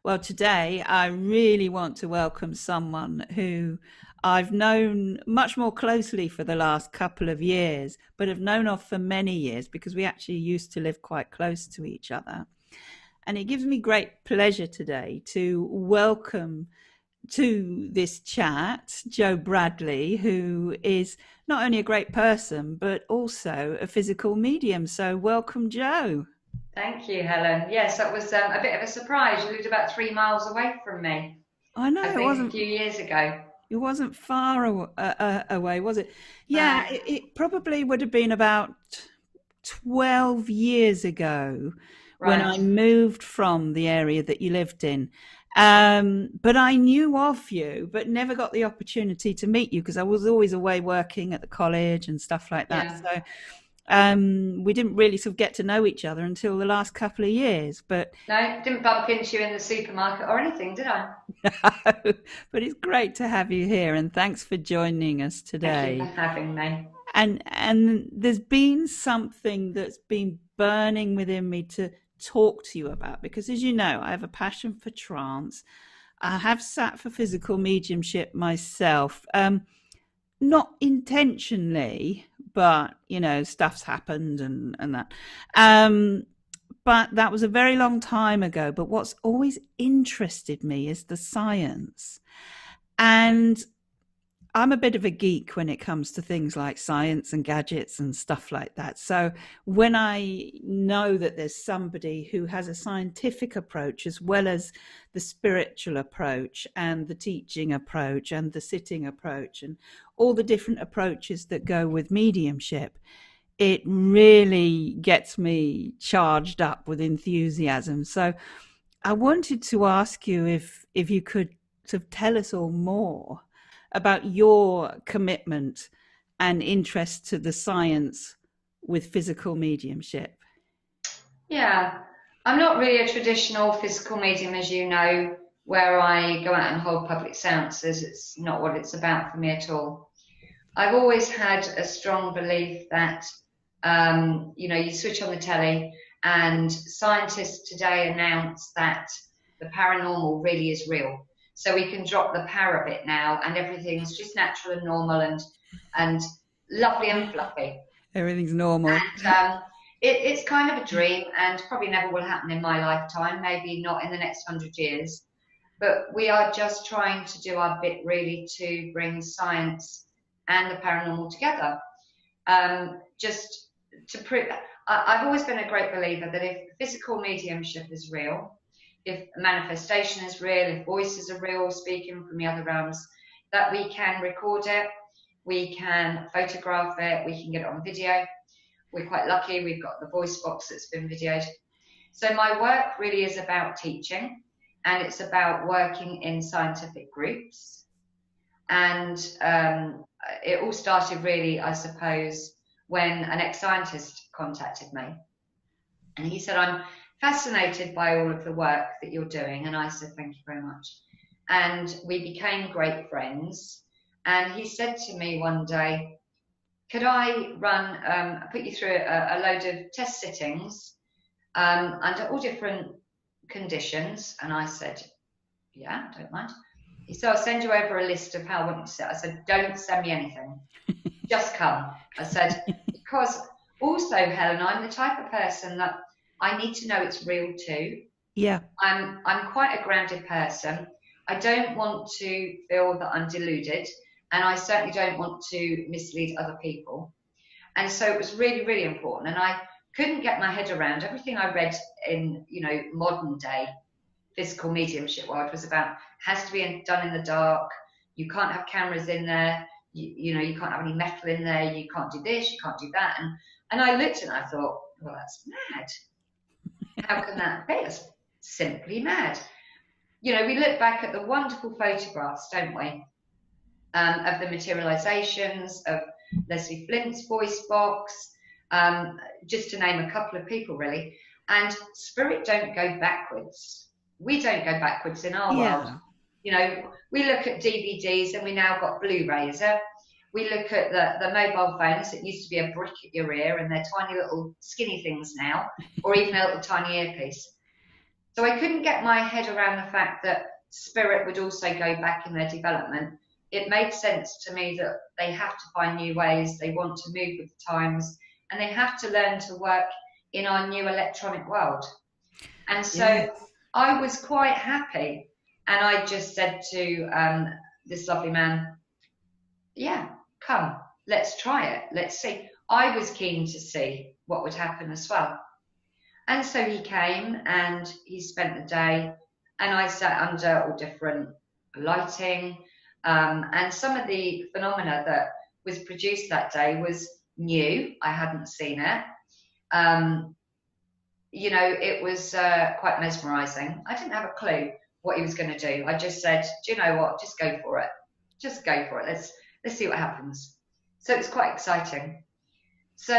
Well, today I really want to welcome someone who I've known much more closely for the last couple of years, but have known of for many years because we actually used to live quite close to each other. And it gives me great pleasure today to welcome to this chat Joe Bradley, who is not only a great person, but also a physical medium. So, welcome, Joe. Thank you, Helen. Yes, that was a bit of a surprise. You lived about 3 miles away from me, I know I it think, a wasn't few years ago. far away, was it? Yeah, No, it probably would have been about 12 years ago when right. I moved from the area that you lived in. But I knew of you, but never got the opportunity to meet you because I was always away working at the college and stuff like that. Yeah. So we didn't really sort of get to know each other until the last couple of years. But No, didn't bump into you in the supermarket or anything, did I? but it's great to have you here, and thanks for joining us Thank you for today. having me. And there's been something that's been burning within me to talk to you about because, as you know, I have a passion for trance. I have sat for physical mediumship myself, not intentionally, but stuff's happened and that. Um, but that was a very long time ago. But what's always interested me is the science. And I'm a bit of a geek when it comes to things like science and gadgets and stuff like that. So when I know that there's somebody who has a scientific approach as well as the spiritual approach and the teaching approach and the sitting approach and all the different approaches that go with mediumship, it really gets me charged up with enthusiasm. So I wanted to ask you if you could sort of tell us all more about your commitment and interest to the science with physical mediumship. Yeah. I'm not really a traditional physical medium, as you know, where I go out and hold public seances. It's not what it's about for me at all. I've always had a strong belief that, you switch on the telly and scientists today announce that the paranormal really is real. So we can drop the para bit now and everything's just natural and normal and lovely and fluffy. Everything's normal. And it's kind of a dream and probably never will happen in my lifetime, maybe not in the next 100 years. But we are just trying to do our bit really to bring science and the paranormal together. Just to prove, I've always been a great believer that if physical mediumship is real, if manifestation is real, if voices are real, speaking from the other realms, that we can record it, we can photograph it, we can get it on video. We're quite lucky, we've got the voice box that's been videoed. So my work really is about teaching and it's about working in scientific groups. And it all started really, I suppose, when an ex-scientist contacted me. And he said, I'm fascinated by all of the work that you're doing. And I said, thank you very much. And we became great friends. And he said to me one day, could I put you through a load of test sittings under all different conditions? And I said, yeah, don't mind. He said, I'll send you over a list of how I want you to sit. I said, don't send me anything. Just come. I said, because also, Helen, I'm the type of person that I need to know it's real too. Yeah. I'm quite a grounded person. I don't want to feel that I'm deluded, and I certainly don't want to mislead other people. And so it was really, really important. And I couldn't get my head around everything I read in, modern day physical mediumship world was about has to be done in the dark. You can't have cameras in there. You can't have any metal in there. You can't do this. You can't do that. And I looked and I thought, well, that's mad. How can that be? It's simply mad. We look back at the wonderful photographs, don't we, of the materializations of Leslie Flint's voice box, just to name a couple of people, really. And spirit don't go backwards. We don't go backwards in our world. Yeah. We look at DVDs and we now got Blu-rays. We look at the mobile phones that used to be a brick at your ear and they're tiny little skinny things now, or even a little tiny earpiece. So I couldn't get my head around the fact that spirit would also go back in their development. It made sense to me that they have to find new ways, they want to move with the times, and they have to learn to work in our new electronic world. And so Yes. I was quite happy. And I just said to this lovely man, yeah, come, let's try it. Let's see. I was keen to see what would happen as well. And so he came and he spent the day, and I sat under all different lighting. And some of the phenomena that was produced that day was new. I hadn't seen it. You know, it was quite mesmerizing. I didn't have a clue what he was going to do. I just said, do you know what? Just go for it. Just go for it. Let's see what happens. So it's quite exciting. So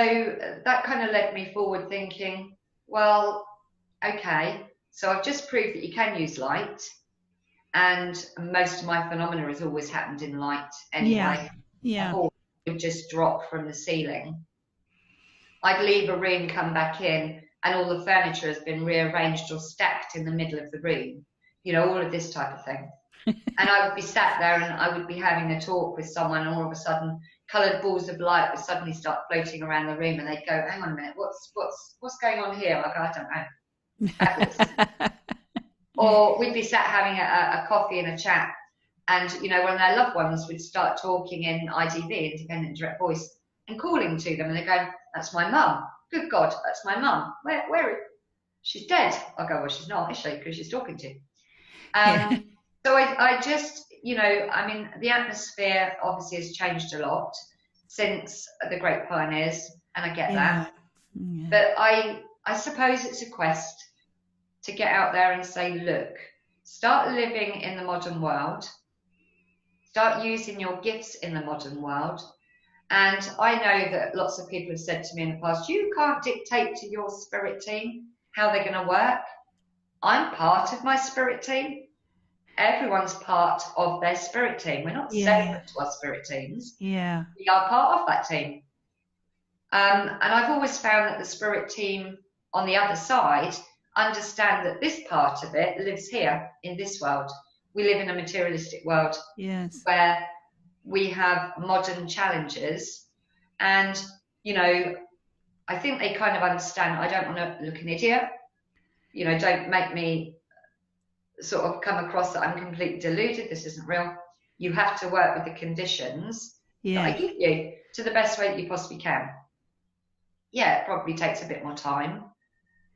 that kind of led me forward thinking, well, okay, so I've just proved that you can use light, and most of my phenomena has always happened in light anyway. Yeah. A ball would just drop from the ceiling. I'd leave a room, come back in, and all the furniture has been rearranged or stacked in the middle of the room. You know, all of this type of thing. And I would be sat there and I would be having a talk with someone, and all of a sudden coloured balls of light would suddenly start floating around the room, and they'd go, hang on a minute, what's going on here? I go, I don't know. Or we'd be sat having a coffee and a chat, and you know, when their loved ones would start talking in IDV, independent direct voice, and calling to them, and they're going, that's my mum. Good God, that's my mum. Where she's dead. I go, well, she's not, is she? Because she's talking to you. So I just, you know, I mean, the atmosphere obviously has changed a lot since the Great Pioneers, and I get that. Yeah. But I suppose it's a quest to get out there and say, look, start living in the modern world, start using your gifts in the modern world. And I know that lots of people have said to me in the past, you can't dictate to your spirit team how they're going to work. I'm part of my spirit team. Everyone's part of their spirit team. We're not separate to our spirit teams. Yeah. We are part of that team. And I've always found that the spirit team on the other side understand that this part of it lives here in this world. We live in a materialistic world. Yes. Where we have modern challenges. And, you know, I think they kind of understand, I don't want to look an idiot. You know, don't make me sort of come across that I'm completely deluded. This isn't real. You have to work with the conditions that I give you to the best way that you possibly can. Yeah, it probably takes a bit more time.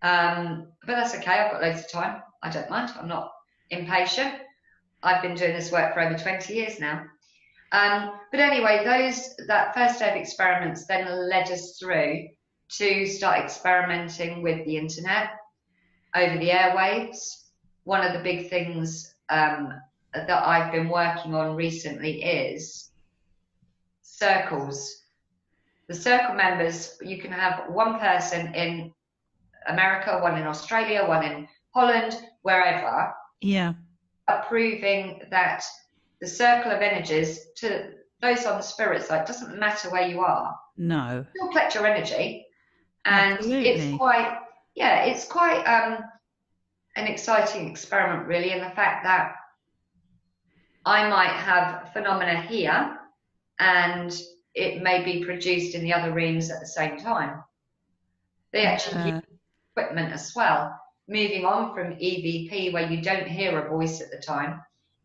But that's okay. I've got loads of time. I don't mind. I'm not impatient. I've been doing this work for over 20 years now. But anyway, that first day of experiments then led us through to start experimenting with the internet, over the airwaves. One of the big things that I've been working on recently is circles. The circle members, you can have one person in America, one in Australia, one in Holland, wherever. Yeah. Proving that the circle of energies, to those on the spirit side, doesn't matter where you are. No. You'll collect your energy. And Absolutely. it's quite an exciting experiment, really, in the fact that I might have phenomena here and it may be produced in the other rooms at the same time. They actually use equipment as well, moving on from EVP, where you don't hear a voice at the time,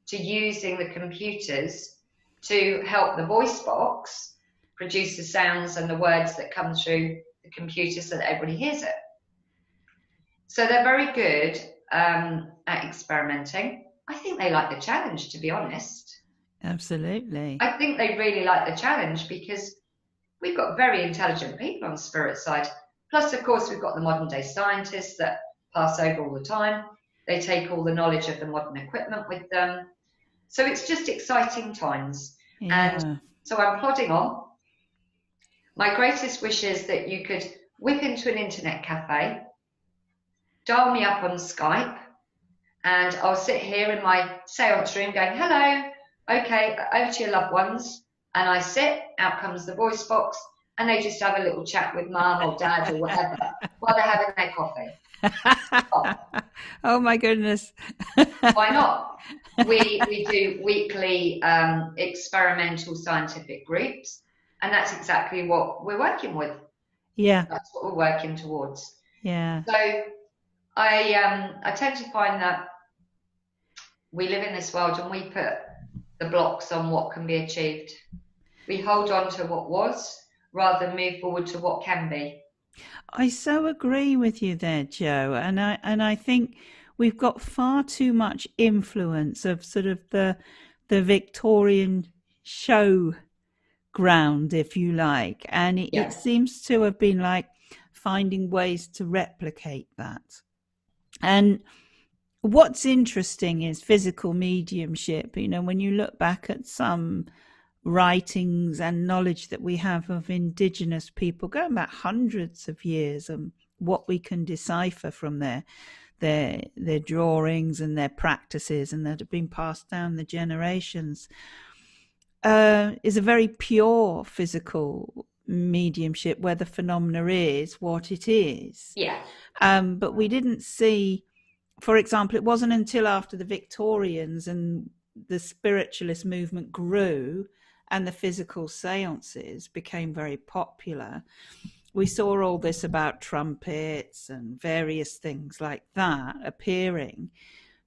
to using the computers to help the voice box produce the sounds and the words that come through the computer so that everybody hears it. So they're very good at experimenting. I think they like the challenge, to be honest. Absolutely. I think they really like the challenge because we've got very intelligent people on the spirit side. Plus, of course, we've got the modern day scientists that pass over all the time. They take all the knowledge of the modern equipment with them. So it's just exciting times. Yeah. And so I'm plodding on. My greatest wish is that you could whip into an internet cafe, dial me up on Skype, and I'll sit here in my seance room going, hello, okay, over to your loved ones. And I sit, out comes the voice box, and they just have a little chat with mum or dad or whatever while they're having their coffee. Oh, Oh my goodness. why not? We do weekly experimental scientific groups, and that's exactly what we're working with. Yeah, That's what we're working towards. yeah. So I tend to find that we live in this world and we put the blocks on what can be achieved. We hold on to what was rather than move forward to what can be. I so agree with you there, Joe. And I think we've got far too much influence of sort of the Victorian show ground, if you like. And it Yeah, seems to have been like finding ways to replicate that. And what's interesting is physical mediumship. You know, when you look back at some writings and knowledge that we have of indigenous people going back hundreds of years, and what we can decipher from their drawings and their practices, and that have been passed down the generations, is a very pure physical mediumship where the phenomena is what it is. yeah, But we didn't see, for example, it wasn't until after the Victorians and the spiritualist movement grew and the physical seances became very popular, we saw all this about trumpets and various things like that appearing.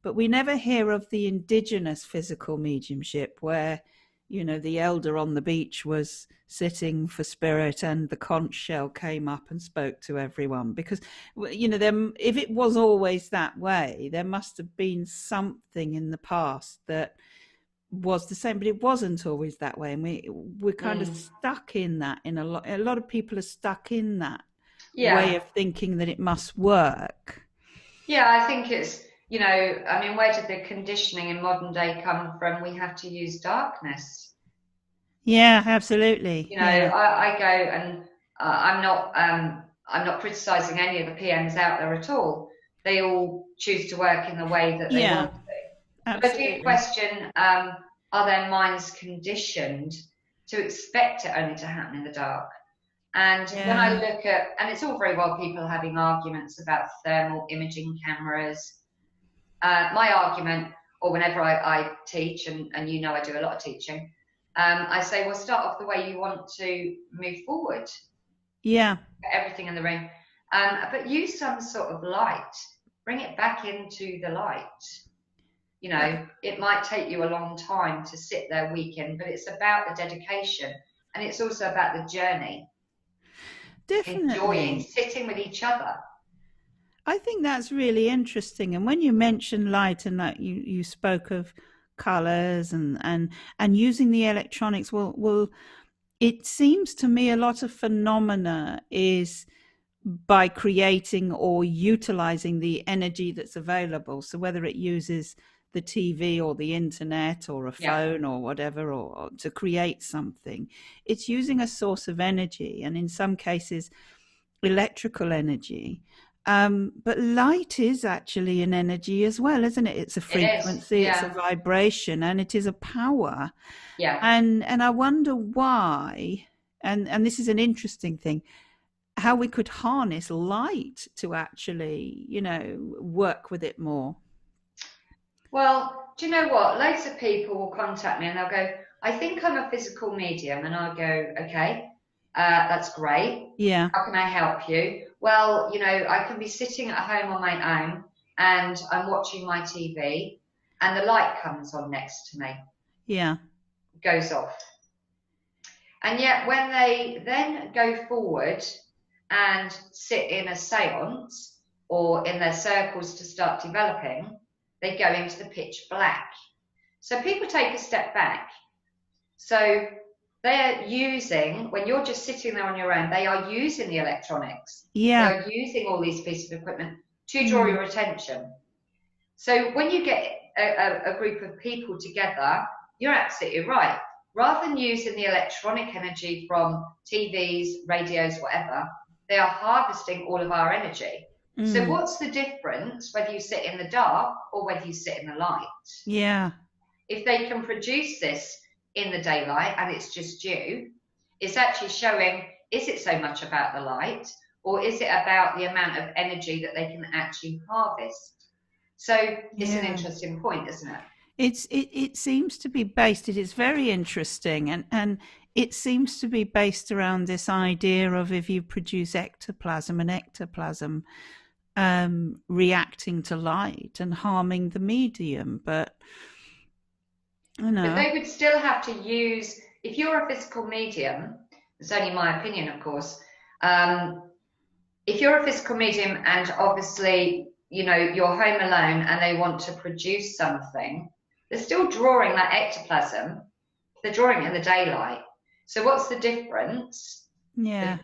But we never hear of the indigenous physical mediumship where, you know, the elder on the beach was sitting for spirit and the conch shell came up and spoke to everyone. Because, you know, if it was always that way, there must have been something in the past that was the same, but it wasn't always that way. And we're kind of stuck in that. A lot of people are stuck in that way of thinking that it must work. Yeah, I think it's, you know, I mean, where did the conditioning in modern day come from? We have to use darkness. Yeah, absolutely. You know, yeah. I go and I'm not criticizing any of the PMs out there at all. They all choose to work in the way that they want to. But I do question, are their minds conditioned to expect it only to happen in the dark? And when I look at, and it's all very well people having arguments about thermal imaging cameras. My argument, or whenever I teach, and you know I do a lot of teaching, I say, well, start off the way you want to move forward. Yeah. Everything in the room. But use some sort of light. Bring it back into the light. You know, it might take you a long time to sit there weekend, but it's about the dedication, and it's also about the journey. Definitely. Enjoying sitting with each other. I think that's really interesting. And when you mention light and that you spoke of colors and using the electronics, well, it seems to me a lot of phenomena is by creating or utilizing the energy that's available. So whether it uses the TV or the internet or a phone or whatever, or to create something, it's using a source of energy, and in some cases electrical energy. But light is actually an energy as well, isn't it? It's a frequency, it's a vibration, and it is a power. Yeah. And I wonder why, and this is an interesting thing, how we could harness light to actually, you know, work with it more. Well, do you know what? Loads of people will contact me and they'll go, I think I'm a physical medium. And I'll go, okay, that's great. Yeah. How can I help you? Well, you know, I can be sitting at home on my own and I'm watching my TV and the light comes on next to me. Yeah. Goes off. And yet when they then go forward and sit in a seance or in their circles to start developing, they go into the pitch black. So people take a step back. So they're using, when you're just sitting there on your own, they are using the electronics. Yeah. They are using all these pieces of equipment to draw your attention. So when you get a group of people together, you're absolutely right. Rather than using the electronic energy from TVs, radios, whatever, they are harvesting all of our energy. So what's the difference whether you sit in the dark or whether you sit in the light? Yeah. If they can produce this in the daylight and it's just you, it's actually showing is it so much about the light, or is it about the amount of energy that they can actually harvest? So it's an Yeah. interesting point, isn't it? It seems to be based. It is very interesting, and it seems to be based around this idea of if you produce ectoplasm, and ectoplasm reacting to light and harming the medium. But you But know, they would still have to use, if you're a physical medium, it's only my opinion, of course. If you're a physical medium and obviously, you're home alone and they want to produce something, they're still drawing that ectoplasm. They're drawing it in the daylight. So what's the difference? yeah,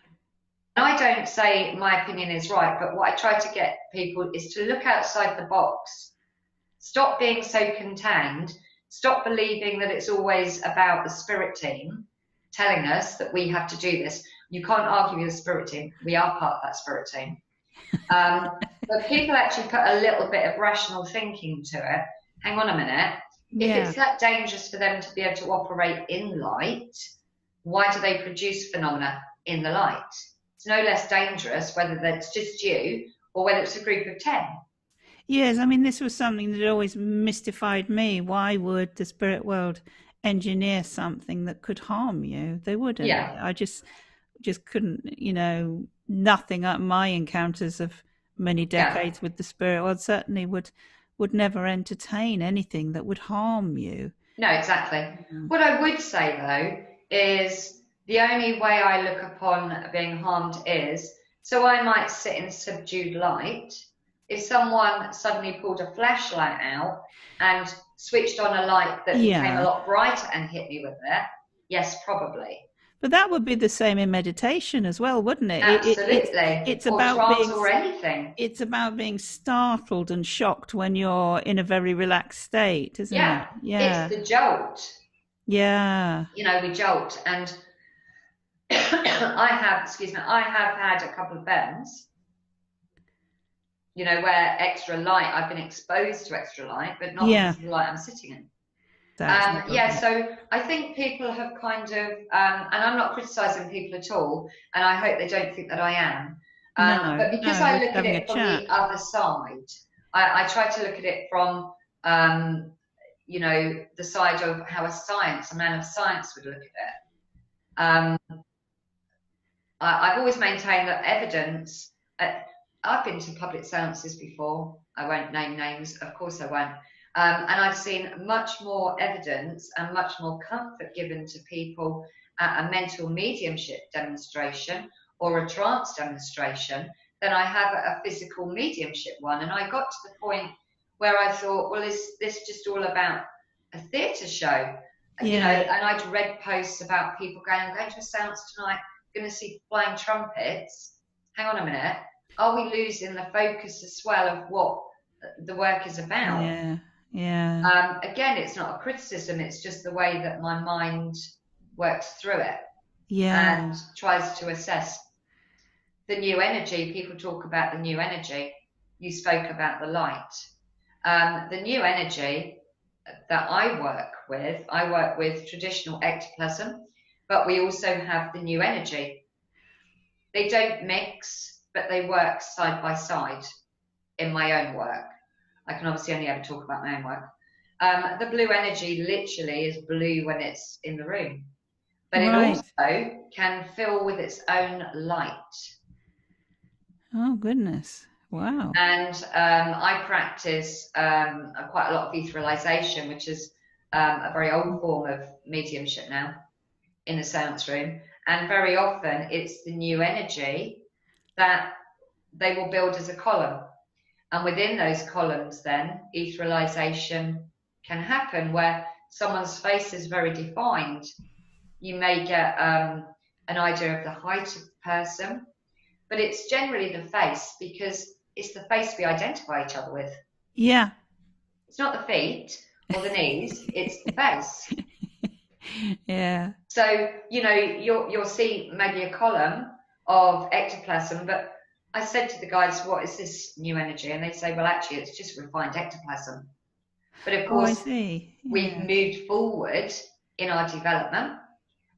I don't say my opinion is right, but what I try to get people is to look outside the box. Stop being so contained. Stop believing that it's always about the spirit team telling us that we have to do this. You can't argue with the spirit team. We are part of that spirit team. But people actually put a little bit of rational thinking to it. Hang on a minute. If yeah. it's that dangerous for them to be able to operate in light, why do they produce phenomena in the light? It's no less dangerous whether that's just you or whether it's a group of 10. Yes, I mean, this was something that always mystified me. Why would the spirit world engineer something that could harm you? They wouldn't. Yeah, I just couldn't, nothing at my encounters of many yeah. decades with the spirit world certainly would never entertain anything that would harm you. No, exactly. Mm. What I would say though is the only way I look upon being harmed is, so I might sit in subdued light. If someone suddenly pulled a flashlight out and switched on a light that became a Yeah. lot brighter and hit me with it, yes, probably. But that would be the same in meditation as well, wouldn't it? Absolutely. It's Or about trance being or anything. it's about being startled and shocked when you're in a very relaxed state, isn't it? Yeah, it's Yeah. the jolt. Yeah. We jolt. And I have had a couple of burns, where extra light, I've been exposed to extra light, but not Yeah. because of the light I'm sitting in. That's not Yeah, good. so I think people have kind of, and I'm not criticizing people at all, and I hope they don't think that I am. No, But because no, I we're look at having a it from chat. the other side, I try to look at it from, the side of how a man of science would look at it. Um, I've always maintained that evidence, I've been to public seances before. I won't name names, of course I won't. And I've seen much more evidence and much more comfort given to people at a mental mediumship demonstration or a trance demonstration than I have at a physical mediumship one. And I got to the point where I thought, well, is this just all about a theatre show? Yeah. And I'd read posts about people going, I'm going to a seance tonight, going to see flying trumpets. Hang on a minute. Are we losing the focus as well of what the work is about? Yeah. Yeah. Again, it's not a criticism, it's just the way that my mind works through it Yeah. and tries to assess the new energy. People talk about the new energy. You spoke about the light. The new energy that I work with traditional ectoplasm, but we also have the new energy. They don't mix, but they work side by side in my own work. I can obviously only ever talk about my own work. The blue energy literally is blue when it's in the room, but it Right. also can fill with its own light. Oh, goodness. Wow. And I practice quite a lot of etherealization, which is a very old form of mediumship now in the seance room. And very often it's the new energy that they will build as a column. And within those columns, then etherealization can happen where someone's face is very defined. You may get an idea of the height of the person, but it's generally the face because it's the face we identify each other with. Yeah. It's not the feet or the knees, it's the face. Yeah. So, you'll see maybe a column of ectoplasm, but I said to the guys, what is this new energy? And they say, well, actually, it's just refined ectoplasm. But of Oh, I course, see. we've Yeah. moved forward in our development.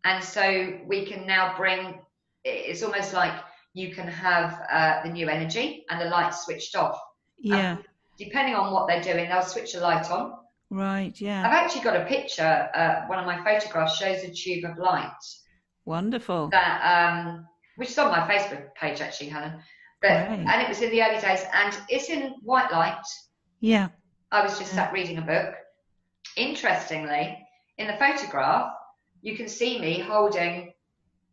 And so we can now bring it's almost like you can have the new energy and the light switched off. Yeah. And depending on what they're doing, they'll switch the light on. Right. Yeah. I've actually got a picture, one of my photographs shows a tube of light Wonderful. that, which is on my Facebook page actually, Helen. Great. And it was in the early days, and it's in white light. Yeah. I was just Yeah. sat reading a book. Interestingly, in the photograph, you can see me holding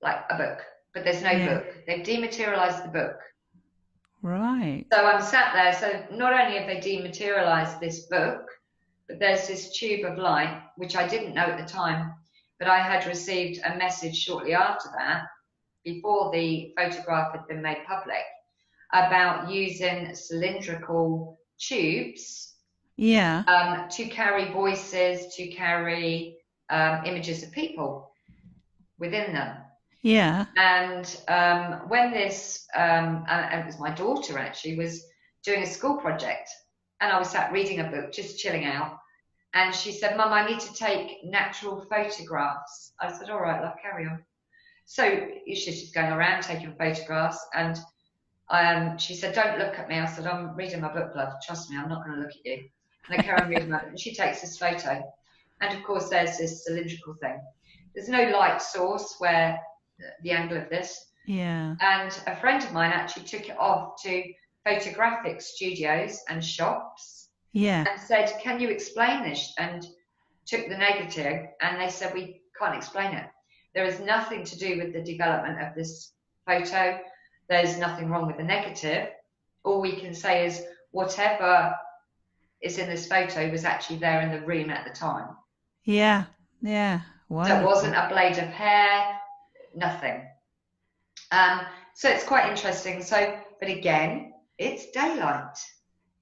like a book, but there's no Yeah. book. They've dematerialized the book. Right. So I'm sat there. So not only have they dematerialized this book, but there's this tube of light, which I didn't know at the time, but I had received a message shortly after that, before the photograph had been made public, about using cylindrical tubes Yeah. to carry voices, to carry images of people within them. Yeah. And when this, and it was my daughter actually, was doing a school project, and I was sat reading a book, just chilling out, and she said, "Mum, I need to take natural photographs." I said, "All right, love, carry on." So she's just going around taking photographs, and she said, "Don't look at me." I said, "I'm reading my book, love. Trust me, I'm not going to look at you." And I carry on reading my book, and she takes this photo, and of course there's this cylindrical thing. There's no light source where the angle of this. Yeah. And a friend of mine actually took it off to photographic studios and shops Yeah. and said, "Can you explain this?" And took the negative, and they said, "We can't explain it. There is nothing to do with the development of this photo. There's nothing wrong with the negative. All we can say is whatever is in this photo was actually there in the room at the time." Yeah. Yeah. So it Wonderful. wasn't a blade of hair, nothing. So it's quite interesting. So, but again, it's daylight.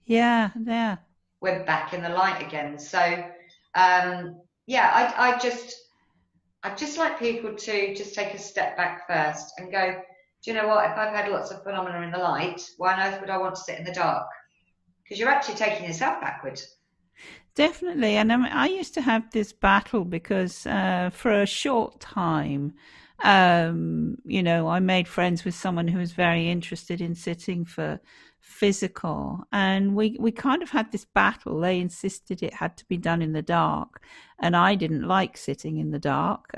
Yeah. Yeah. We're back in the light again. So, yeah, I'd just like people to just take a step back first and go, do you know what? If I've had lots of phenomena in the light, why on earth would I want to sit in the dark? Because you're actually taking yourself backwards. Definitely. And I used to have this battle because for a short time, I made friends with someone who was very interested in sitting for physical. And we kind of had this battle. They insisted it had to be done in the dark. And I didn't like sitting in the dark.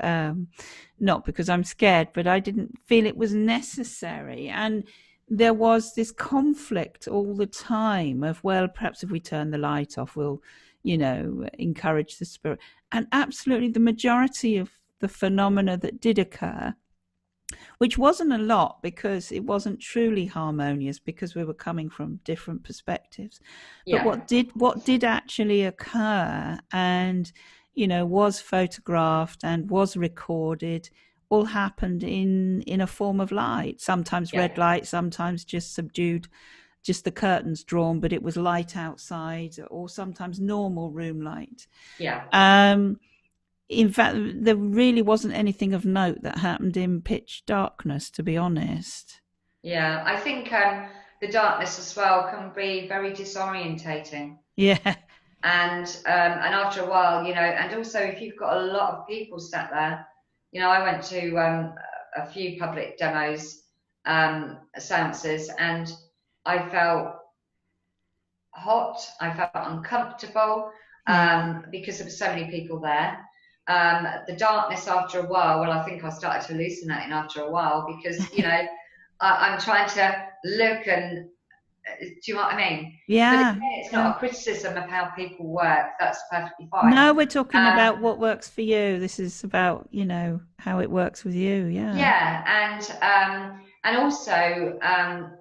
Not because I'm scared, but I didn't feel it was necessary. And there was this conflict all the time of, well, perhaps if we turn the light off, we'll encourage the spirit. And absolutely the majority of the phenomena that did occur, which wasn't a lot because it wasn't truly harmonious because we were coming from different perspectives. But Yeah, what did actually occur and, was photographed and was recorded all happened in a form of light, sometimes yeah, red light, sometimes just subdued, just the curtains drawn, but it was light outside, or sometimes normal room light. yeah, In fact, there really wasn't anything of note that happened in pitch darkness, to be honest. yeah. I think the darkness as well can be very disorientating. Yeah, And after a while, and also if you've got a lot of people sat there, I went to a few public demos, seances, and I felt hot, I felt uncomfortable, yeah, because there were so many people there. The darkness after a while, well, I think I started hallucinating after a while because, I'm trying to look and do you know what I mean? But yeah, again, it's yeah. not a criticism of how people work. That's perfectly fine. No, we're talking Um, about what works for you. This is about, how it works with you. Yeah. yeah, and also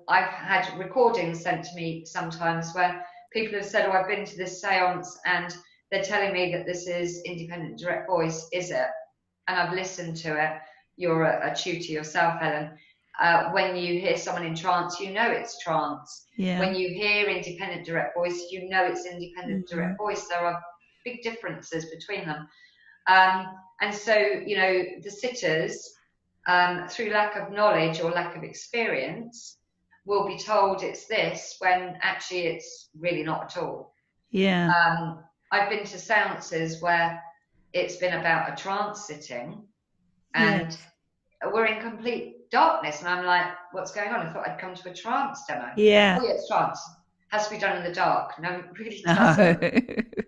I've had recordings sent to me sometimes where people have said, "Oh, I've been to this séance and they're telling me that this is independent direct voice. Is it?" And I've listened to it. You're a tutor yourself, Helen. When you hear someone in trance, you know it's trance. Yeah. When you hear independent direct voice, you know it's independent Hmm. direct voice. There are big differences between them. And so, the sitters, through lack of knowledge or lack of experience, will be told it's this when actually it's really not at all. Yeah. I've been to seances where it's been about a trance sitting, and Yes. we're in complete darkness. And I'm like, what's going on? I thought I'd come to a trance demo. Yeah. Oh yeah, it's trance. Has to be done in the dark. No, it really No. doesn't.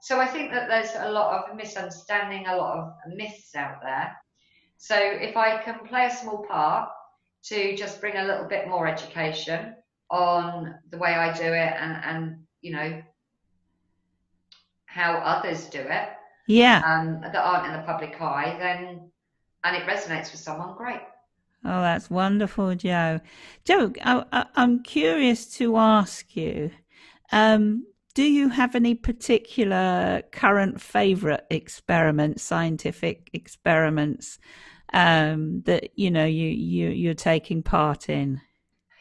So I think that there's a lot of misunderstanding, a lot of myths out there. So if I can play a small part to just bring a little bit more education on the way I do it, and you know, how others do it, Yeah. that aren't in the public eye, then, and it resonates with someone, great. Oh, that's wonderful, Joe. Joe, I'm curious to ask you, do you have any particular current favorite experiments, scientific experiments, that you're taking part in?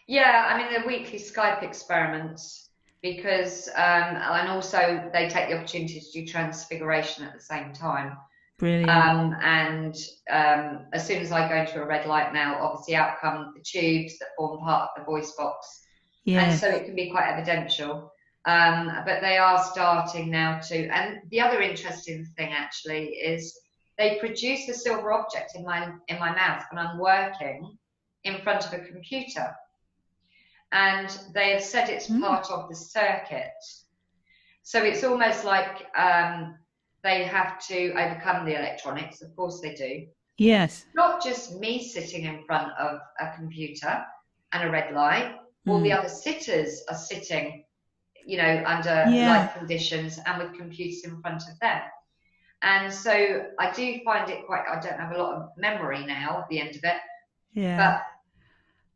Yeah, I mean, the weekly Skype experiments, because, and also they take the opportunity to do transfiguration at the same time. Brilliant. And as soon as I go into a red light now, obviously out come the tubes that form part of the voice box. And Yeah. so it can be quite evidential. But they are starting now to, and the other interesting thing actually is they produce a silver object in my mouth when I'm working in front of a computer. And they have said it's Mm. part of the circuit. So it's almost like they have to overcome the electronics. Of course they do. Yes. Not just me sitting in front of a computer and a red light. All the Mm. other sitters are sitting, you know, under Yeah. light conditions and with computers in front of them. And so I do find it quite, I don't have a lot of memory now at the end of it, Yeah. but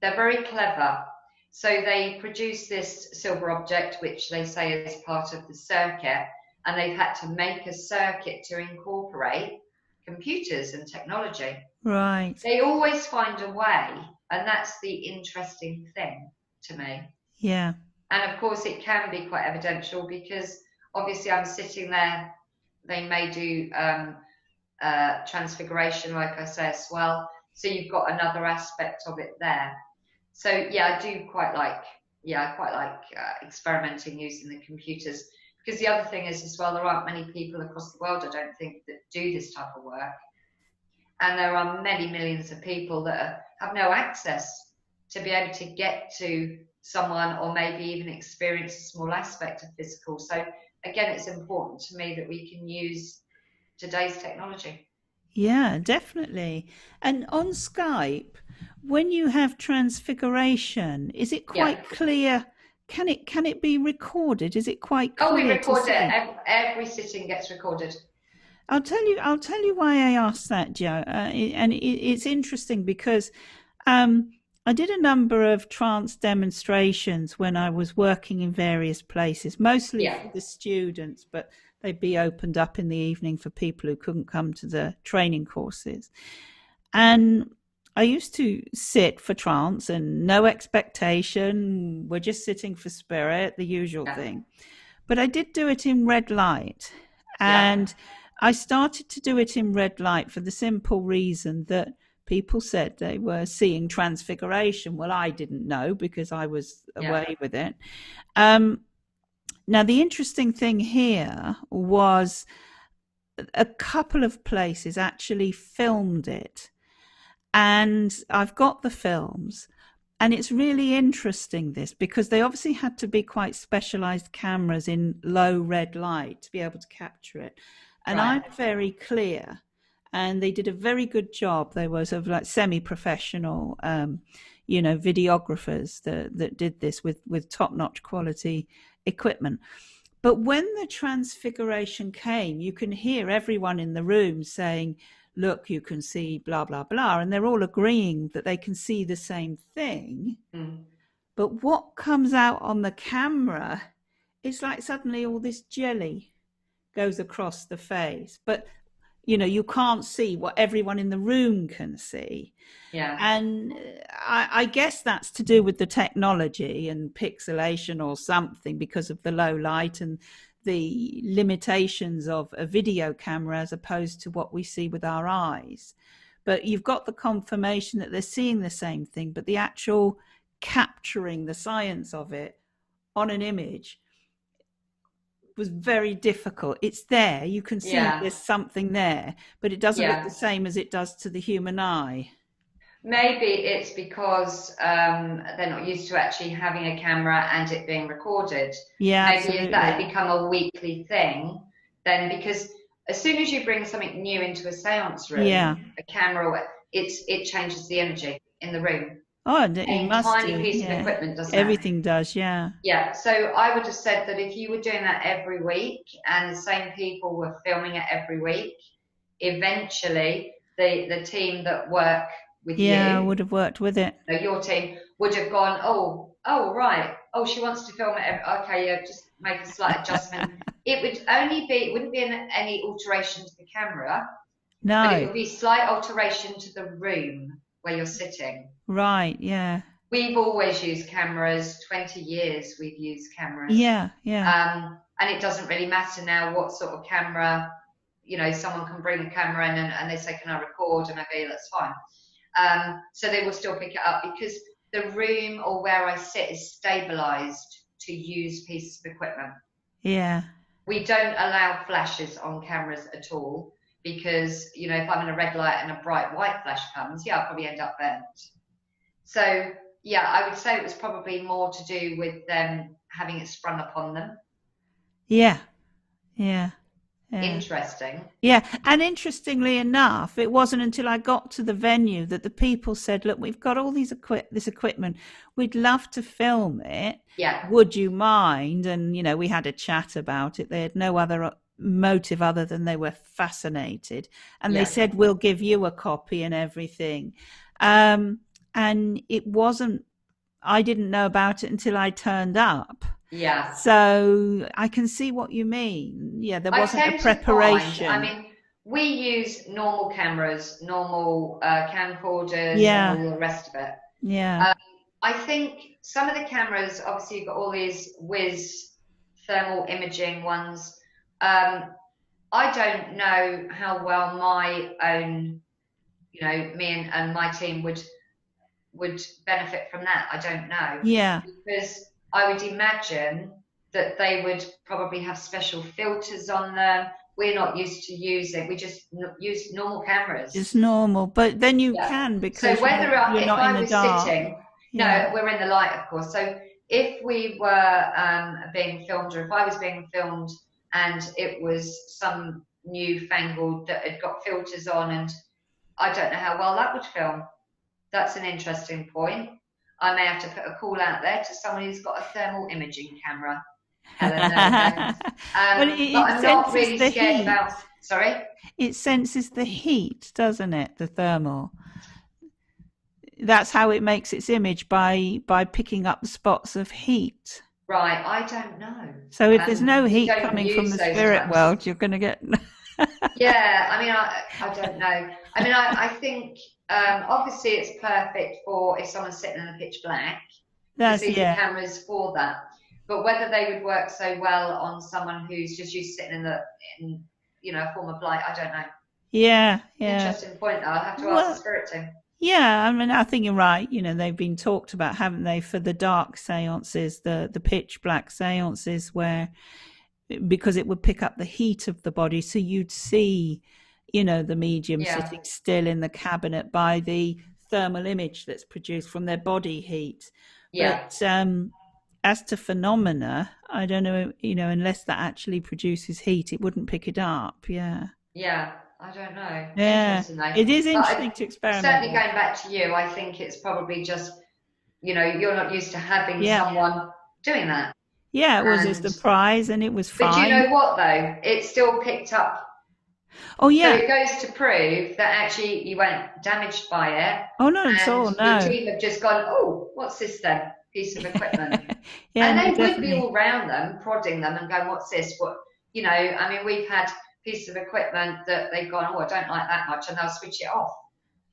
they're very clever. So they produce this silver object, which they say is part of the circuit, and they've had to make a circuit to incorporate computers and technology. Right. They always find a way, and that's the interesting thing to me. Yeah. And of course, it can be quite evidential because obviously I'm sitting there. They may do transfiguration, like I say, as well. So you've got another aspect of it there. So yeah, I do quite like, yeah, I quite like experimenting using the computers, because the other thing is as well, there aren't many people across the world, I don't think, that do this type of work. And there are many millions of people that have no access to be able to get to someone, or maybe even experience a small aspect of physical. So again, it's important to me that we can use today's technology. Yeah, definitely. And on Skype, when you have transfiguration, is it Yeah. quite clear? Can it be recorded? Is it quite Oh, we clear to record it. see? Every sitting gets recorded. I'll tell you why I asked that, Joe. It's interesting because I did a number of trance demonstrations when I was working in various places, mostly Yeah. for the students, but they'd be opened up in the evening for people who couldn't come to the training courses. And I used to sit for trance and no expectation. We're just sitting for spirit, the usual Yeah. thing. But I did do it in red light. Yeah. And I started to do it in red light for the simple reason that people said they were seeing transfiguration. Well, I didn't know because I was Yeah. away with it. Now, the interesting thing here was a couple of places actually filmed it. And I've got the films. And it's really interesting, this, because they obviously had to be quite specialized cameras in low red light to be able to capture it. And Right. I'm very clear. And they did a very good job. They were sort of like semi-professional, videographers that did this with top-notch quality equipment. But when the transfiguration came, you can hear everyone in the room saying, look, you can see blah, blah, blah. And they're all agreeing that they can see the same thing. Mm. But what comes out on the camera is like suddenly all this jelly goes across the face. But, you can't see what everyone in the room can see. Yeah. And I guess that's to do with the technology and pixelation or something, because of the low light and the limitations of a video camera as opposed to what we see with our eyes. But you've got the confirmation that they're seeing the same thing, but the actual capturing the science of it on an image was very difficult. It's there, you can see Yeah. there's something there, but it doesn't look Yeah. the same as it does to the human eye. Maybe it's because they're not used to actually having a camera and it being recorded. Yeah, Maybe if that absolutely. had become a weekly thing, then because as soon as you bring something new into a seance Yeah. room, a camera, it changes the energy in the room. Oh, it Any must tiny do. piece of Yeah. equipment does that. Everything does. Yeah. Yeah, so I would have said that if you were doing that every week and the same people were filming it every week, eventually the team that work with Yeah, I you, would have worked with it. your team, would have gone, oh, right, oh, she wants to film it. Okay, yeah, just make a slight adjustment. It wouldn't be any alteration to the camera, but it No. would be slight alteration to the room where you're sitting. Right. Yeah. We've always used cameras, 20 years we've used cameras. Yeah. Yeah. And it doesn't really matter now what sort of camera, someone can bring a camera in and they say, can I record? And I go, yeah, that's fine. So they will still pick it up because the room or where I sit is stabilized to use pieces of equipment. Yeah. We don't allow flashes on cameras at all because, if I'm in a red light and a bright white flash comes, yeah, I'll probably end up burnt. So, yeah, I would say it was probably more to do with them having it sprung upon them. Yeah. Yeah. Yeah. Interesting. Yeah, and interestingly enough, it wasn't until I got to the venue that the people said, "Look, we've got all this equipment. We'd love to film it. Yeah, Would you mind?" And we had a chat about it. They had no other motive other than they were fascinated, and they yeah, said, "We'll give you a copy and everything." And it wasn't. I didn't know about it until I turned up. yeah. So I can see what you mean. Yeah, there I wasn't a tend to find, preparation. we use normal cameras, normal camcorders, and Yeah, all the rest of it. yeah, Um, I think some of the cameras, obviously, you've got all these whiz thermal imaging ones. Um, I don't know how well my own, me and my team would benefit from that. I don't know yeah, because I would imagine that they would probably have special filters on them. We're not used to using. We just use normal it's cameras. normal. But then you Yeah. can So because whether you're if not in I the was dark. sitting, Yeah, no, we're in the light, of course. So if we were being filmed, or if I was being filmed, and it was some newfangled that had got filters on, and I don't know how well that would film. That's an interesting point. I may have to put a call out there to someone who's got a thermal imaging camera. Helen, there we go. but But it I'm not senses really the scared heat. about. Sorry. It senses the heat, doesn't it? The thermal. That's how it makes its image by picking up the spots of heat. Right, I don't know. So if there's no We heat don't coming from use the those spirit types. world, you're going to get. Yeah, I don't know. I think obviously it's perfect for if someone's sitting in the pitch black, because That's these are yeah, cameras for that. But whether they would work so well on someone who's just used to sitting in a form of light, I don't know. yeah, yeah. Interesting point, though. I'll have to ask the Well, spirit team. yeah. I mean, I think you're right. They've been talked about, haven't they, for the dark seances, the pitch black seances, where because it would pick up the heat of the body, so you'd see, the medium Yeah, sitting still in the cabinet by the thermal image that's produced from their body heat. yeah, But as to phenomena, I don't know, unless that actually produces heat, it wouldn't pick it up. Yeah. yeah. I don't know. Yeah. Interesting, though. It is But interesting to experiment certainly with. going back to you, I think it's probably just, you're not used to having Yeah. someone doing that. Yeah, it was a And, surprise and it was but do you fine. know what though? It still picked up. Oh, So yeah. it goes to prove that actually you weren't damaged by it. Oh, not at And all. your No. team have just gone, oh, what's this then? Piece of equipment. Yeah, And no, they would be definitely. all round them, prodding them and going, what's this? We've had pieces of equipment that they've gone, oh, I don't like that much, and they'll switch it off.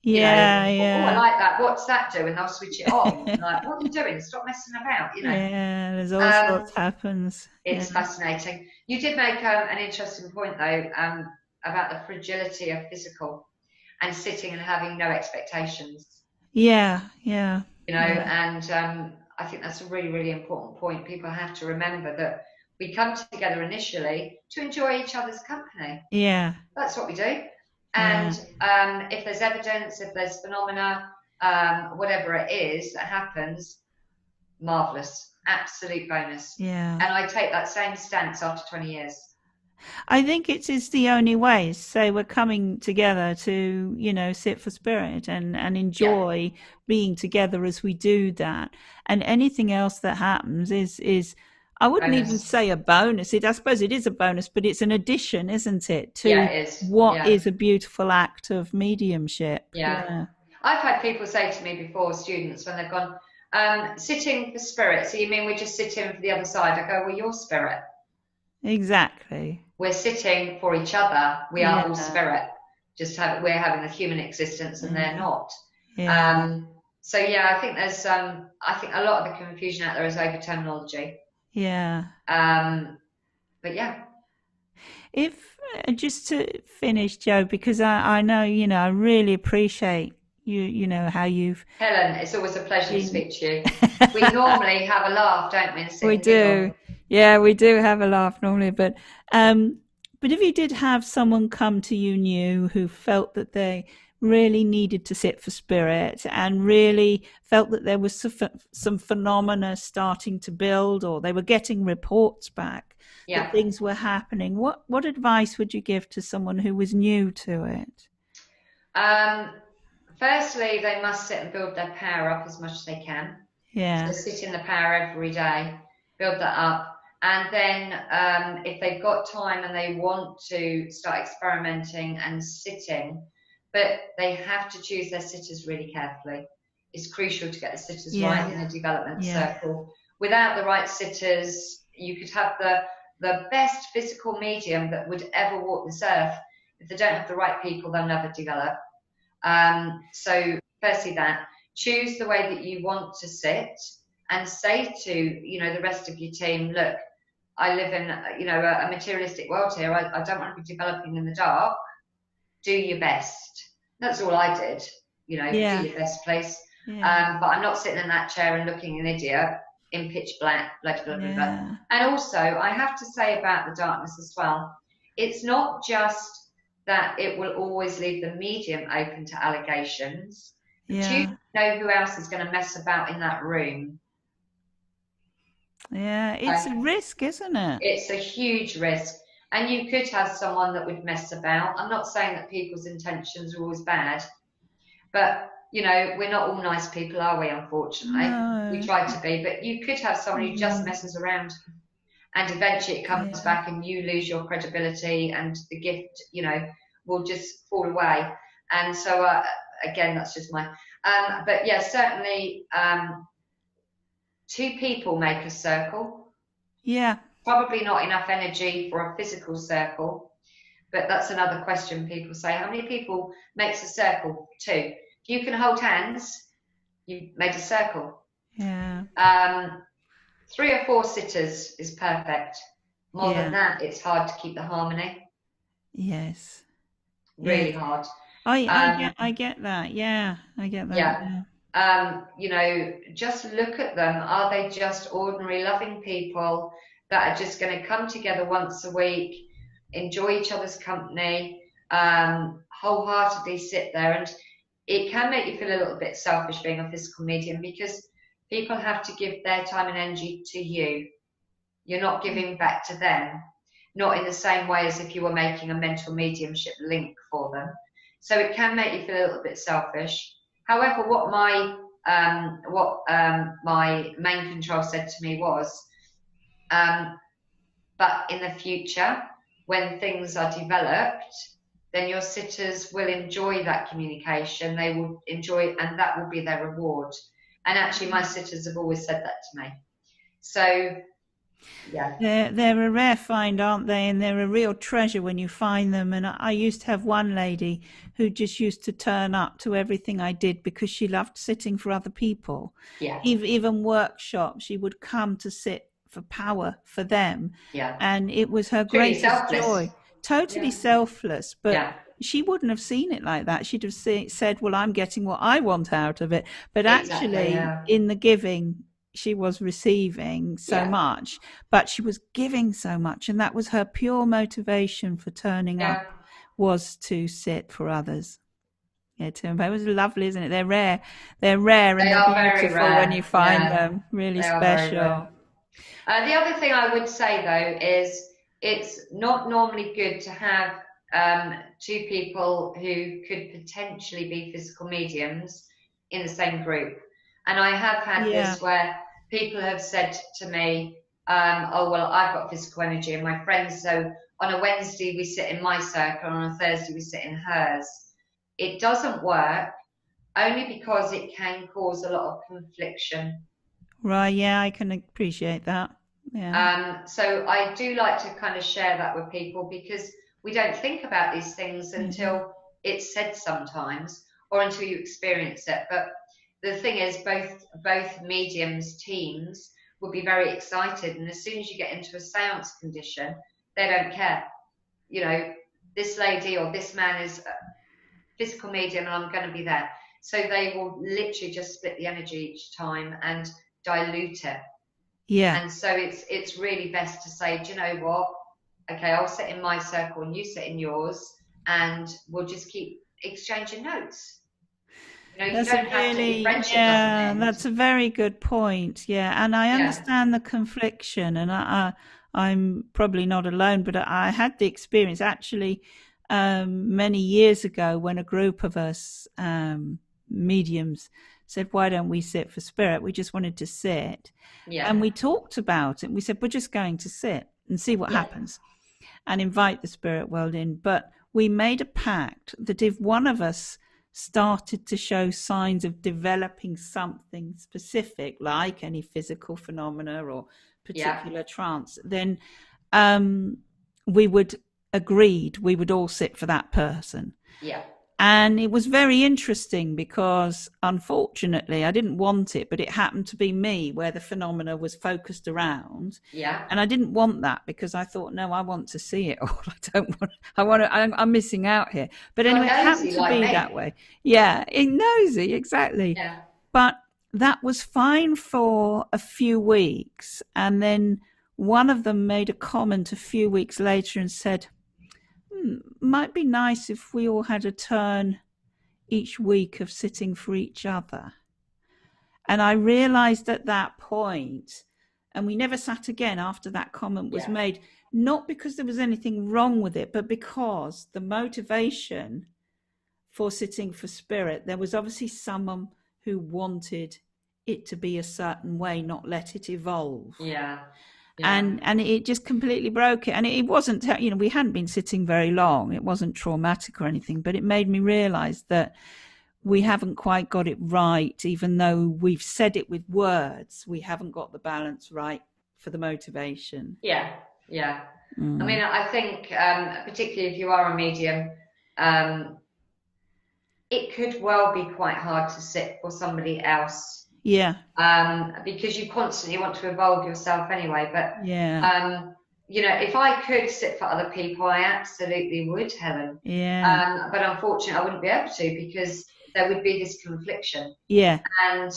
Yeah, Oh, I yeah. like that. What's that do? And they'll switch it on. Like, what are you doing? Stop messing about. Yeah, there's all Um, sorts happens. Yeah. it's fascinating. You did make an interesting point, though, about the fragility of physical and sitting and having no expectations, Yeah, yeah, yeah, and I think that's a really, really important point. People have to remember that we come together initially to enjoy each other's company. yeah, That's what we do. yeah, And if there's evidence, if there's phenomena, whatever it is that happens, marvelous, absolute bonus. Yeah. And I take that same stance after 20 years. I think it is the only way. So we're coming together to, sit for spirit and Yeah, enjoy being together as we do that. And anything else that happens is I wouldn't even bonus. say a bonus. I suppose it is a bonus, but it's an addition, isn't it, Yeah, to it is. what Yeah, is a beautiful act of mediumship. yeah. Yeah, I've had people say to me before, students, when they've gone, sitting for spirit. So you mean we're just sitting for the other side? I go, well, you're spirit. exactly. We're sitting for each other. We are all Yeah, spirit. We're having a human existence and they're yeah, not. yeah, So yeah, I think I think a lot of the confusion out there is over terminology. yeah. Um, but yeah, If just to finish, Joe, because I know, I really appreciate how you've Helen, it's always a pleasure to been. speak to you. We normally have a laugh, don't we, and sit We and giggle. do. Yeah, we do have a laugh normally, um but if you did have someone come to you new who felt that they really needed to sit for spirit and really felt that there was some phenomena starting to build, or they were getting reports back that Yeah. things were happening, what advice would you give to someone who was new to it? Um, Firstly, they must sit and build their power up as much as they can. So Yeah, sit in the power every day, build that up. And then if they've got time and they want to start experimenting and sitting, but they have to choose their sitters really carefully. It's crucial to get the sitters right yeah, in a development yeah, circle. Without the right sitters, you could have the best physical medium that would ever walk this earth. If they don't have the right people, they'll never develop. So firstly that, choose the way that you want to sit and say to, the rest of your team, look, I live in, a materialistic world here. I don't want to be developing in the dark. Do your best. That's all I did, do yeah, your best, please. yeah, But I'm not sitting in that chair and looking an idiot in pitch black, blah, blah, blah, blah. yeah, And also, I have to say about the darkness as well, it's not just that it will always leave the medium open to allegations, but you yeah, know who else is going to mess about in that room. yeah. It's So a risk, isn't it? it's a huge risk. And you could have someone that would mess about. I'm not saying that people's intentions are always bad, but we're not all nice people, are we? Unfortunately, we No. try to be. But you could have someone who just Mm, messes around, and eventually it comes yeah, back, and you lose your credibility, and the gift, will just fall away. And so, again, that's just my. But yeah, certainly, two people make a circle. yeah, Probably not enough energy for a physical circle, but that's another question people say. How many people makes a circle? Two. If you can hold hands, you made a circle. yeah, Um, Three or four sitters is perfect. More than yeah, that, it's hard to keep the harmony. yes, yeah. Really hard. I Um, get that. Yeah, I get that. yeah. Yeah, Just look at them. Are they just ordinary, loving people that are just going to come together once a week, enjoy each other's company, wholeheartedly sit there? And it can make you feel a little bit selfish being a physical medium because people have to give their time and energy to you. You're not giving back to them, not in the same way as if you were making a mental mediumship link for them. So it can make you feel a little bit selfish. However, what my main control said to me was, um, but in the future, when things are developed, then your sitters will enjoy that communication. They will enjoy it, and that will be their reward. And actually, my sitters have always said that to me. So, yeah, they're a rare find, aren't they? And they're a real treasure when you find them. And I used to have one lady who just used to turn up to everything I did because she loved sitting for other people. yeah, Even workshops, she would come to sit for power for them, yeah. and it was her Truly greatest selfless. joy. Totally Yeah, selfless, but yeah, she wouldn't have seen it like that. She'd have said, well, I'm getting what I want out of it. But exactly. actually, Yeah, in the giving, she was receiving so yeah, much, but she was giving so much. And that was her pure motivation for turning yeah. up, was to sit for others. Yeah, tomb papers are lovely, isn't it? They're rare. They're rare and They they're are very beautiful when you rare. find Yeah, them. Really they are very special. rare. The other thing I would say though is it's not normally good to have two people who could potentially be physical mediums in the same group. And I have had Yeah. this where people have said to me, oh, well, I've got physical energy and my friends, so on a Wednesday we sit in my circle, and on a Thursday we sit in hers. It doesn't work only because it can cause a lot of confliction. Right. Yeah, I can appreciate that. Yeah. So I do like to kind of share that with people because we don't think about these things Yeah. until it's said sometimes or until you experience it. But the thing is, both mediums teams will be very excited, and as soon as you get into a seance condition, they don't care. You know, this lady or this man is a physical medium, and I'm going to be there. So they will literally just split the energy each time and dilute it. Yeah. And so it's really best to say, do you know what? Okay, I'll sit in my circle and you sit in yours, and we'll just keep exchanging notes. You know, you That's a don't have to, your really, friendship doesn't yeah, end. that's a very good point. Yeah, and I Yeah, understand the confliction, and I'm probably not alone, but I had the experience actually many years ago when a group of us mediums said, "Why don't we sit for spirit?" We just wanted to sit, and yeah, we talked about it. We said, "We're just going to sit and see what yeah, happens, and invite the spirit world in." But we made a pact that if one of us started to show signs of developing something specific, like any physical phenomena or yeah, particular trance, then um, we would agreed we would all sit for that person. yeah, And it was very interesting because unfortunately I didn't want it, but it happened to be me where the phenomena was focused around. yeah. And I didn't want that because I thought, no, I want to see it all. I'm missing out here. But You're anyway, it happened nosy to like be me. that way. Yeah, it nosy, exactly. Yeah, But that was fine for a few weeks. And then one of them made a comment a few weeks later and said, might be nice if we all had a turn each week of sitting for each other. And I realized at that point, and we never sat again after that comment was yeah, made, not because there was anything wrong with it, but because the motivation for sitting for spirit, there was obviously someone who wanted it to be a certain way, not let it evolve. yeah, yeah, And it just completely broke it. And it wasn't, we hadn't been sitting very long. It wasn't traumatic or anything, but it made me realize that we haven't quite got it right. Even though we've said it with words, we haven't got the balance right for the motivation. yeah, yeah. I mean, Mm. I think, particularly if you are a medium, um, it could well be quite hard to sit for somebody else, Yeah, because you constantly want to evolve yourself anyway. But yeah, you know, if I could sit for other people, I absolutely would, Helen. yeah, But unfortunately, I wouldn't be able to because there would be this confliction, yeah, and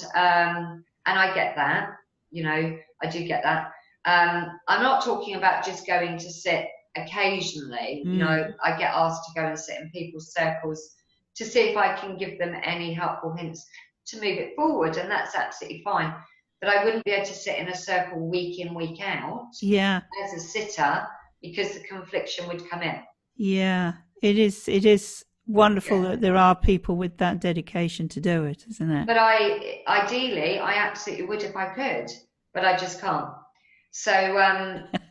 I get that. You know, I do get that. I'm not talking about just going to sit occasionally. You mm. know, I get asked to go and sit in people's circles to see if I can give them any helpful hints to move it forward, and that's absolutely fine. But I wouldn't be able to sit in a circle week in, week out Yeah, as a sitter because the confliction would come in. yeah. It is wonderful Yeah. that there are people with that dedication to do it, isn't it? But ideally, I absolutely would if I could, but I just can't. So,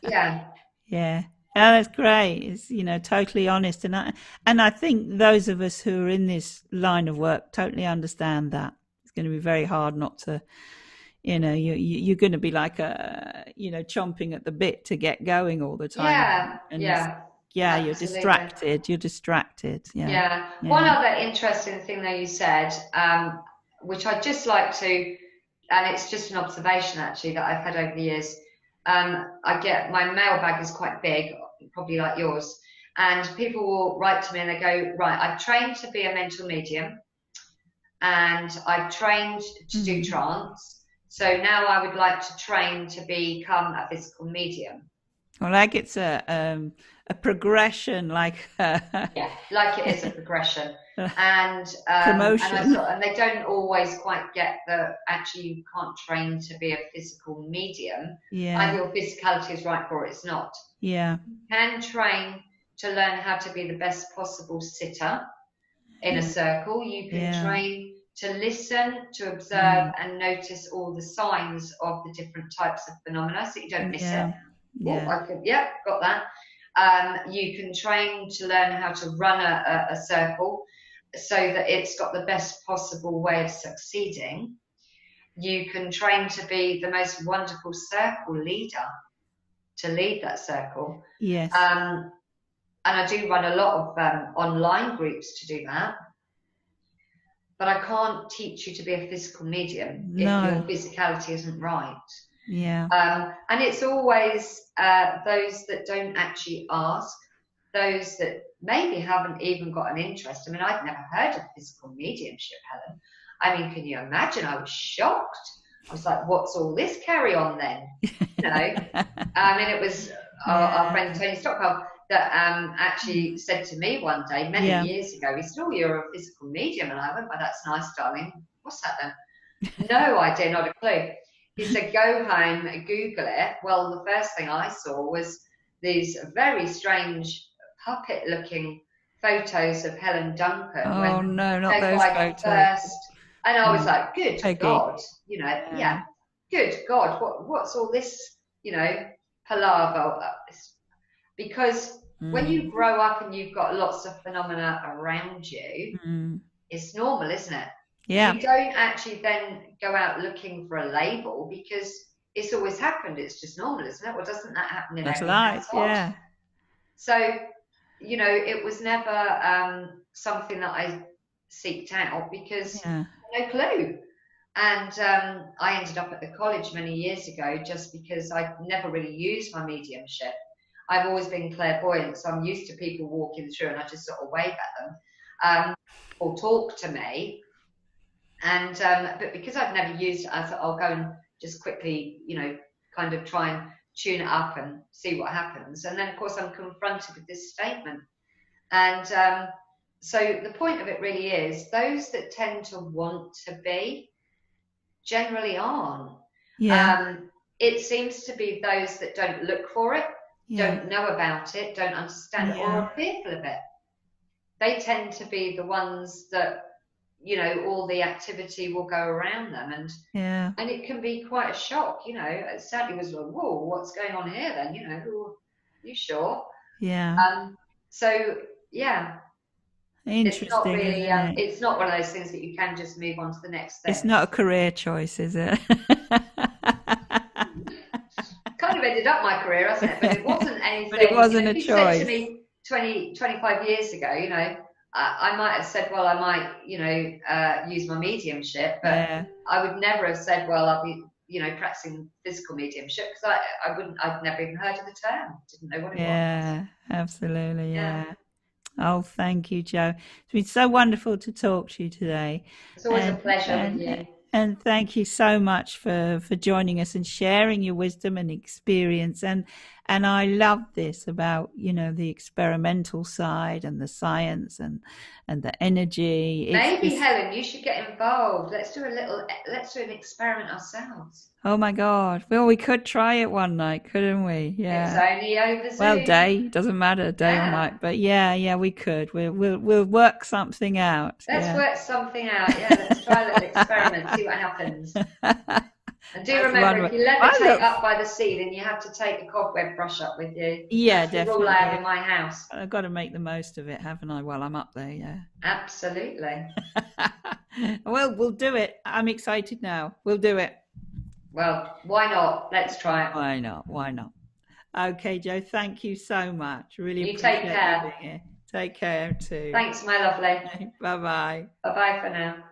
yeah, Yeah. Oh, that's great. It's, totally honest. And I think those of us who are in this line of work totally understand that. It's going to be very hard not to, you're going to be like chomping at the bit to get going all the time. yeah, And yeah, yeah, you're absolutely. distracted. You're distracted. Yeah. Yeah. One Yeah. other interesting thing that you said, which I'd just like to, and it's just an observation actually that I've had over the years. I get my mailbag is quite big, probably like yours, and people will write to me and they go, right, I've trained to be a mental medium and I've trained to do Mm. trance. So now I would like to train to become a physical medium. Well, like it's a progression, like Yeah, like it is a progression. And I promotion. sort and they don't always quite get that actually you can't train to be a physical medium. Yeah, Either your physicality is right for it, it's not. yeah, You can train to learn how to be the best possible sitter in a circle. You can yeah, train to listen, to observe, mm, and notice all the signs of the different types of phenomena so you don't miss it. yeah, Oh, yeah, I could, yep, got that. You can train to learn how to run a circle so that it's got the best possible way of succeeding. You can train to be the most wonderful circle leader, to lead that circle. yes, Um, and I do run a lot of online groups to do that. But I can't teach you to be a physical medium if your no, physicality isn't right. yeah, And it's always those that don't actually ask, those that maybe haven't even got an interest. I mean, I'd never heard of physical mediumship, Helen. I mean, can you imagine? I was shocked. I was like, what's all this carry on then? You know, I mean, it was our yeah, friend Tony Stockwell that actually said to me one day, many yeah, years ago, he said, oh, you're a physical medium. And I went, well, that's nice, darling. What's that then? No idea, not a clue. He said, go home, Google it. Well, the first thing I saw was these very strange puppet-looking photos of Helen Duncan oh when no, not her those guide photos. first, and I was Mm, like, good Peggy, God, you know, yeah, yeah, good God, what's all this, you know, palaver? Because when you mm, grow up and you've got lots of phenomena around you, mm, it's normal, isn't it? yeah, You don't actually then go out looking for a label because it's always happened. It's just normal, isn't it? Well, doesn't that happen in that's every life, household? yeah, So, you know, it was never something that I seeked out because yeah, no clue. And I ended up at the college many years ago just because I never really used my mediumship. I've always been clairvoyant, so I'm used to people walking through and I just sort of wave at them or talk to me. And but because I've never used it, I thought I'll go and just quickly, you know, kind of try and tune it up and see what happens. And then, of course, I'm confronted with this statement. And so the point of it really is those that tend to want to be generally aren't. yeah, Um, it seems to be those that don't look for it, yeah, don't know about it, don't understand it, or yeah, are fearful of it. They tend to be the ones that, you know, all the activity will go around them, yeah, and it can be quite a shock. You know, it certainly was like, whoa, what's going on here then? You know, you sure? yeah. So yeah, it's not Interesting, really, isn't it? it's not one of those things that you can just move on to the next It's thing. not a career choice, is it? Kind of ended up my career, hasn't it? But it wasn't But it anything, you know, wasn't if a you said to choice. me 20, 25 years ago, you know, I might have said, well, I might, you know, use my mediumship, but Yeah, I would never have said, well, I'll be, you know, practicing physical mediumship because I wouldn't, I'd never even heard of the term, didn't know what it was. yeah, absolutely, Yeah, yeah. Oh, thank you, Joe. It's been so wonderful to talk to you today, it's always a and pleasure with and you. and thank you so much for joining us and sharing your wisdom and experience. And I love this about, you know, the experimental side and the science and the energy. It's Maybe just, Helen, you should get involved. Let's do an experiment ourselves. oh my God. Well, we could try it one night, couldn't we? It's Yeah. only over Well, Zoom. day doesn't matter, day or Yeah. night, but yeah, yeah, we could. We'll work something out. Let's Yeah. work something out. Yeah, let's try a little experiment, see what happens. And do That's remember, one if way. you I levitate look. up by the sea, then you have to take a cobweb brush up with you. Yeah, That's the rule I have definitely. in my house. I've got to make the most of it, haven't I? While I'm up there, yeah. Absolutely. Well, we'll do it. I'm excited now. We'll do it. Well, why not? Let's try it. Why not? Why not? Okay, Joe, thank you so much. Really You take appreciate you care. being here. Take care too. Thanks, my lovely. Bye bye. Bye bye for now.